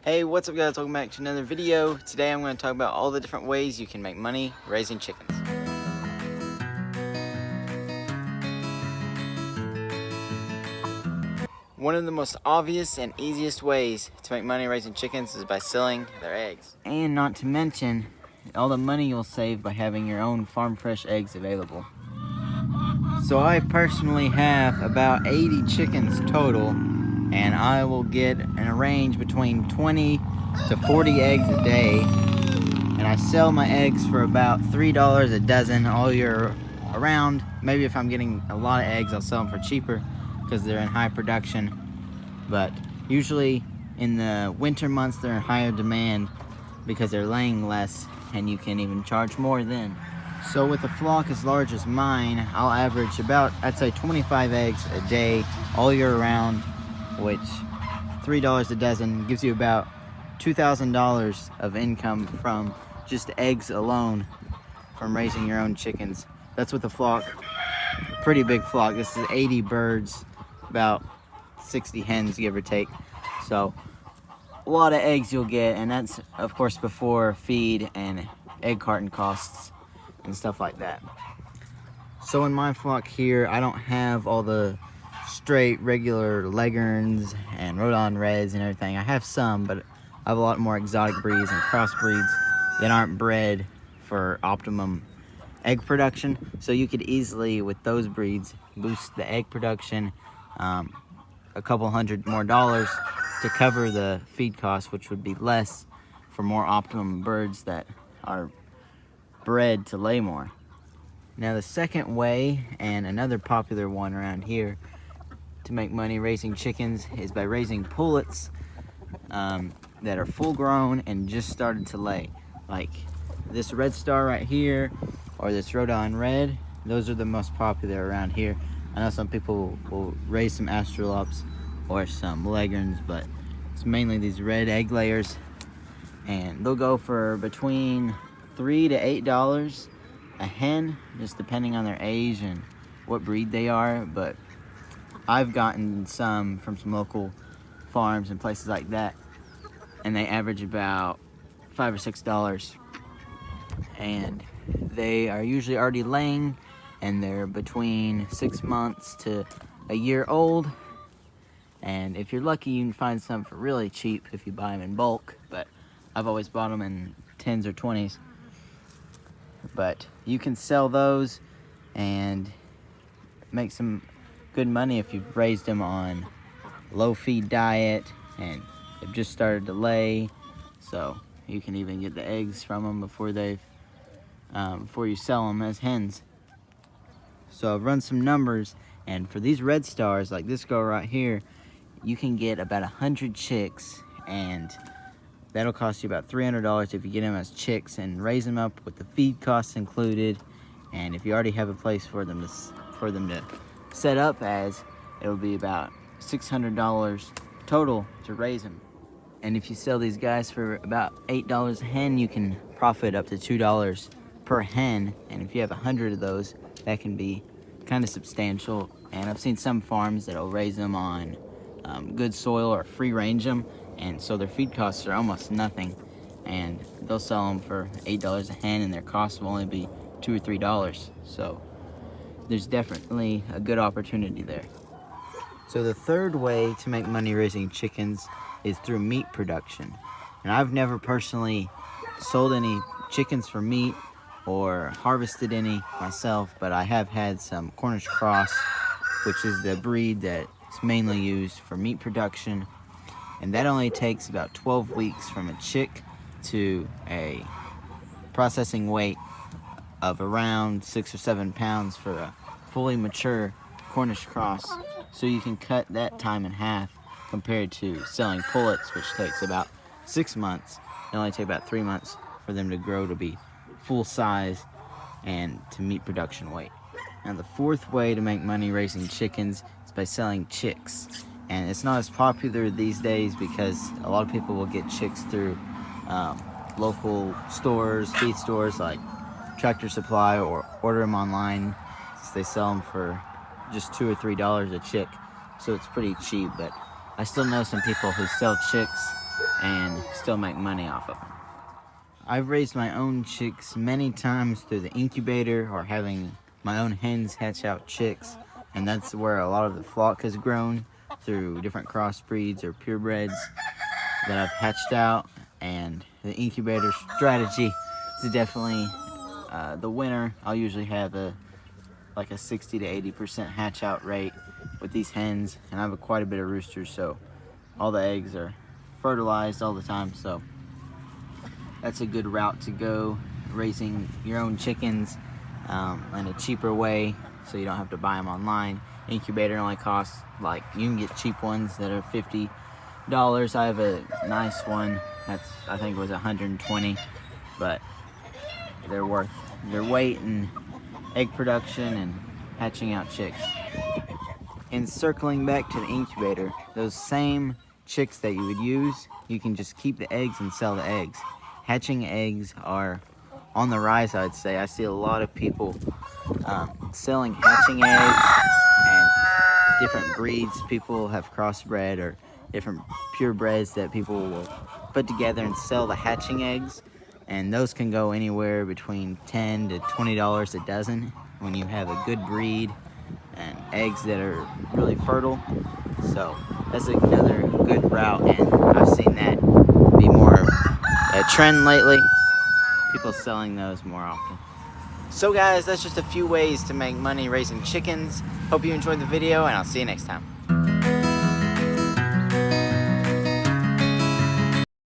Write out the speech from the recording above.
Hey, what's up guys, welcome back to another video. Today I'm going to talk about all the different ways you can make money raising chickens. One of the most obvious and easiest ways to make money raising chickens is by selling their eggs. And not to mention all the money you'll save by having your own farm fresh eggs available. So I personally have about 80 chickens total, and I will get in a range between 20 to 40 eggs a day, and I sell my eggs for about $3 a dozen all year around. Maybe if I'm getting a lot of eggs, I'll sell them for cheaper because they're in high production, but usually in the winter months they're in higher demand because they're laying less, and you can even charge more then. So with a flock as large as mine, I'll average about, I'd say 25 eggs a day all year round, which $3 a dozen gives you about $2,000 of income from just eggs alone from raising your own chickens. That's with a flock, a pretty big flock. This is 80 birds, about 60 hens give or take. So a lot of eggs you'll get, and that's of course before feed and egg carton costs and stuff like that. So in my flock here, I don't have all the straight regular Leghorns and Rhode AUX Reds and everything. I have some, but I have a lot more exotic breeds and crossbreeds that aren't bred for optimum egg production. So you could easily, with those breeds, boost the egg production a couple $100 more to cover the feed costs, which would be less for more optimum birds that are bred to lay more. Now the second way, and another popular one around here to make money raising chickens, is by raising pullets that are full grown and just started to lay. Like this red star right here, or this Rhode AUX Red. Those are the most popular around here. I know some people will raise some Astrolops or some Leghorns, but it's mainly these red egg layers, and they'll go for between $3 to $8 a hen, just depending on their age and what breed they are. But I've gotten some from some local farms and places like that, and they average about $5 or $6, and they are usually already laying, and they're between 6 months to a year old. And if you're lucky, you can find some for really cheap if you buy them in bulk, but I've always bought them in 10s or 20s. But you can sell those and make some good money if you've raised them on low feed diet and they've just started to lay. So you can even get the eggs from them before you sell them as hens. So I've run some numbers, and for these red stars like this girl right here, you can get about 100 chicks, and that'll cost you about $300 if you get them as chicks and raise them up with the feed costs included. And if you already have a place for them to set up as, it'll be about $600 total to raise them. And if you sell these guys for about $8 a hen, you can profit up to $2 per hen. And if you have 100 of those, that can be kind of substantial. And I've seen some farms that'll raise them on good soil or free range them, and so their feed costs are almost nothing, and they'll sell them for $8 a hen, and their cost will only be $2 or $3. So there's definitely a good opportunity there. So the third way to make money raising chickens is through meat production. And I've never personally sold any chickens for meat or harvested any myself, but I have had some Cornish cross, which is the breed that's mainly used for meat production. And that only takes about 12 weeks from a chick to a processing weight of around 6 or 7 pounds for a fully mature Cornish cross. So you can cut that time in half compared to selling pullets, which takes about 6 months. It only takes about 3 months for them to grow to be full size and to meet production weight. Now the fourth way to make money raising chickens is by selling chicks. And it's not as popular these days because a lot of people will get chicks through local stores, feed stores like Tractor Supply, or order them online, since they sell them for just $2 or $3 a chick. So it's pretty cheap, but I still know some people who sell chicks and still make money off of them. I've raised my own chicks many times through the incubator or having my own hens hatch out chicks, and that's where a lot of the flock has grown, through different crossbreeds or purebreds that I've hatched out. And the incubator strategy is definitely the winner. I'll usually have like a 60 to 80% hatch out rate with these hens, and I have quite a bit of roosters, so all the eggs are fertilized all the time. So that's a good route to go, raising your own chickens in a cheaper way, so you don't have to buy them online. Incubator only costs, like, you can get cheap ones that are $50. I have a nice one that's, I think it was $120, but they're worth their weight in egg production and hatching out chicks. And circling back to the incubator, those same chicks that you would use, you can just keep the eggs and sell the eggs. Hatching eggs are on the rise, I'd say. I see a lot of people selling hatching eggs and different breeds people have crossbred, or different purebreds that people will put together and sell the hatching eggs. And those can go anywhere between $10 to $20 a dozen when you have a good breed and eggs that are really fertile. So that's another good route, and I've seen that be more a trend lately, people selling those more often. So guys, that's just a few ways to make money raising chickens. Hope you enjoyed the video, and I'll see you next time.